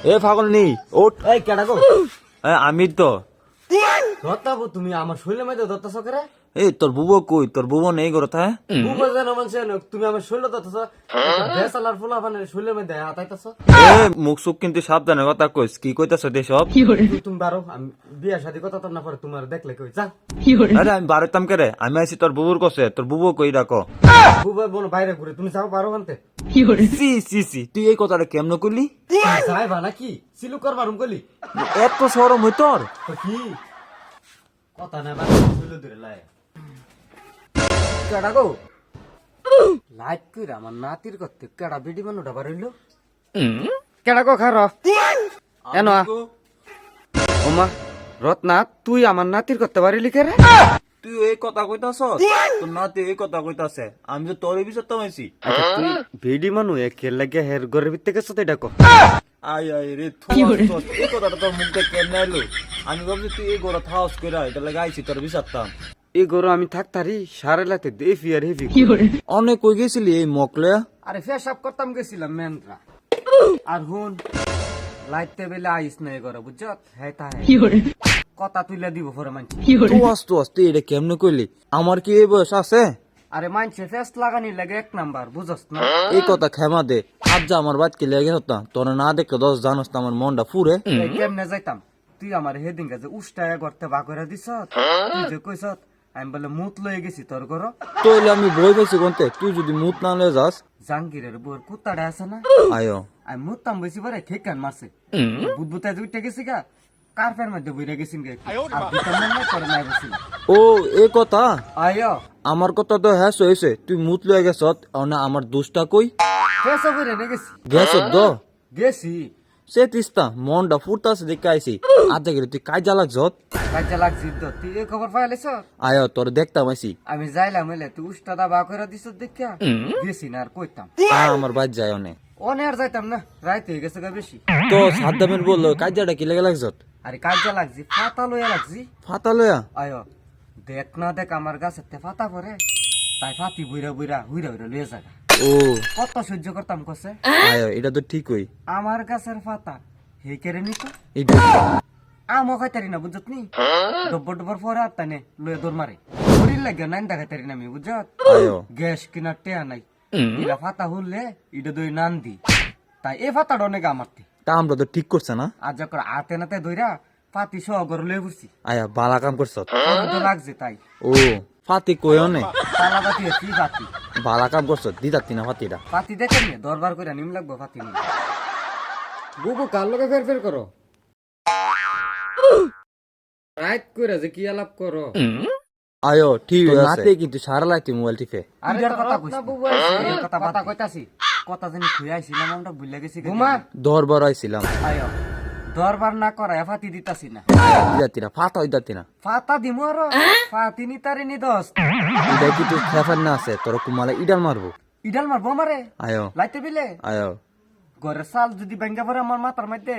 এ পাগল নি ওঠ। এই কেডা গো? আমি তো ধরতাবো তুমি আমার শরীরের মধ্যে ধরতেছ করে? এই তোর বুবো কই? তোর বুবো নেই করত হ্যাঁ? বুঝো যেন মানুষ তুমি আমার শরীর ধরতেছ, বেসালার ফুলা বানের শরীরের মধ্যে হাতাইতেছ। এ মুখ সুখ কিন্তু সাবধানে কথা কইস। কি কইতাছ দেসব? তুমি বারো, আমি বিয়া শাদি কথা তো না পারে তোমার দেখলে কই যা। আরে আমি বারতাম কে রে? আমি আইছি তোর বুবুর কাছে। তোর বুবো কই রাখো। বুবা বোন বাইরে ঘুরে তুমি যাও বারো আনতে। সি সি সি তুই এই কথাটা কেমন করলি? যাইবা নাকি সিলু করবার কলি? এত সরম হই তোর? তো কি কথা না বা শরীর ধরে লাই কেডা গো? লাইট কইরা আমার নাতির করতে কেডা বিডি মানুটা বার হইলো? কেডা গো খার এনো ওমা রত্না, তুই আমার নাতির করতে পারিলি কে রে? তুই এই কথা কইতাছ? তোর নাতি এই কথা কইতাছে, আমি তো তোর বিচার তো হইছি। আচ্ছা তুই ভিডি মানু একের লাগে হের ঘরের ভিতরে গেছ তো এটা কো। আই আই রে এই কথাটা তোর মুখ দিয়ে কেমনে আইলো? আমি ভাবছি তুই এই গোড়া থাউস কইরা এটা লাগে আইছি তোর বিচারতাম। এই গরু আমি থাকতারি সারে লাতে দেফি আর হেভি। অনেক কই গেছিলি এই মকলে? আরে ফেসাব করতাম গেছিলাম মেনরা। আর হুন লাইতে বেলে আইস নাই করে বুঝছ? হ্যাঁ তা কথা তুইলা দিব পরে মানছি। তো আস্তে এটা কেমনে কইলি? আমার কি এই বয়স আছে? আরে মানছে ফেস লাগানি লাগে এক নাম্বার বুঝছ না? এই কথা খেমা দে। আজ যা আমার বাদ কে লেগে হতাম তোর না দেখে 10 জানোস তো আমার মনটা ফুরে। এই কেমনে যাইতাম? তুই আমার হেদিন কাছে উষ্টায় করতে বা করে দিছ, তুই যে কইছ আমি বলে মুত লয়ে গেছি তোর ঘর। তোইলে আমি বই পাইছি কোনতে? তুই যদি মুত না লয়ে যাস। জাঙ্গিরের বউর কুত্তাটা আছে না? আয়ো আমি মুততাম বসি পরে খেকান মারছে, বুদবুতায় উঠে গেছি গা, কার্পের মধ্যে বইরা গেছি গে। আর দুটা মনে করে নাই বসিলাম। ও এই কথা? আয়ো আমার কথা তো হ্যাঁ হয়েছে, তুই মুত লয়ে গেছ না আমার দোষটা কই? ফেসা বইরা নে গেছি। গেছ তো গেছি সে তিস্তা মনটা ফুরতাছে দেখে আইছি। আজ গেলে তুই কাজা লাগছ। কাজে লাগছি তো তুই এই খবর পাইলেছ? আয়ো তোর দেখতাম আইছি। আমি যাইলাম এলে তুই উষ্টাদা বা করে দিছ দেখা গেছি না আর কইতাম। আমার বাদ যায় অনেক। অনে আর যাইতাম না, রাইতে হয়ে গেছে গা বেশি। তো সাদ্দামের বললো কাজাটা কি লেগে লাগছ? আরে কাজে লাগছি ফাতা লইয়া লাগছি। ফাতা লয়া? আয়ো দেখ না দেখ আমার গাছের তে ফাতা পরে, তাই ফাতি বুইরা বুইরা হুইরা হুইরা লইয়া যাগা। ও কত সহ্য করতাম কসে? আয়ো এটা তো ঠিকই। আমার গাছের ফাতা হে কেড়ে নিত। এটা আমও খাইতারি না বুঝত নি, ডব্বর ডব্বর পরে আর তানে লয়ে দৌড় মারে। শরীর লাগে নাইন দেখাইতারি না আমি বুঝত। আয়ো গ্যাস কিনার টেয়া নাই, ইলা ফাতা হুললে ইটা দই নান দি, তাই এ ফাতাটা অনেক আমারতে। তা আমরা তো ঠিক করছে না। আর যখন আতে নাতে দইরা ফাতি সহ ঘর লয়ে ঘুরছি, আয়া বালা কাম করছ। তো লাগছে তাই ও ফাতি কইও নে। তালা বাতি কি ফাতি বালা কাম করছ দিতাতি না ফাতিটা। ফাতি দেখেন নি দরবার করে নিম লাগবো ফাতি নি। বুবু কার লগে ফের ফের করো? রাইট কইরা যে কি আলাপ করো? আয়ো ঠিক আছে। নাতে কিন্তু সারা লাইতে মোবাইল টিপে। আরে কথা কইছ না বুবু, এই কথা কইতাছি, কথা জানি খুই আইছিলাম আমরা ভুলে গেছি। ঘুমা দরবার আইছিলাম। আয়ো দরবার না করা ফাতি দিতাছি না। দিতাতি না ফাতা দিতাতি না। ফাতা দিমু আর ফাতি নি তারি নি দোস। এটা কি তুই খেফার না আছে তোর কুমালে ইডাল মারবো। ইডাল মারবো আমারে আয়ো লাইতে বিলে। আয়ো ঘরের সাল যদি ব্যাঙ্গা পরে আমার মাথার মধ্যে,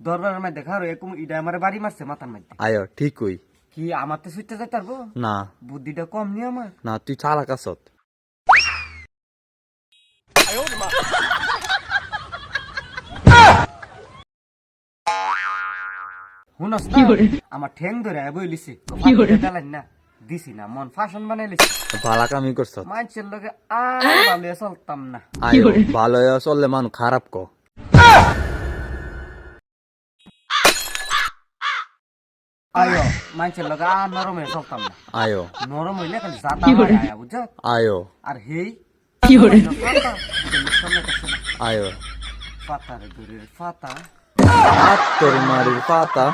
দরবারের মধ্যে খারো এরকম ইডা আমার বাড়ি মারছে মাথার মধ্যে। আয়ো ঠিক কই। কি আমার তো সুইতে যাইতে পারবো? না বুদ্ধিটা কম নি আমার। না তুই চালাক আছত। শুনস না আমার ঠ্যাং ধরে বইলিছে চালাই না দিছি না, মন ফাশন বানাই লিছি। বালা কামই করছ। মানুষের লগে আর ভালো চলতাম না। আয়ো ভালো চললে মানুষ খারাপ ক। আয়ো মানুষের লগে আর নরম হয়ে চলতাম না। আয়ো নরম হইলে খালি জাতা মারে আয়া বুঝছ। আয়ো আর হেই আয়ো ফাতা রে দূরের ফাতা তোর মারির পাতা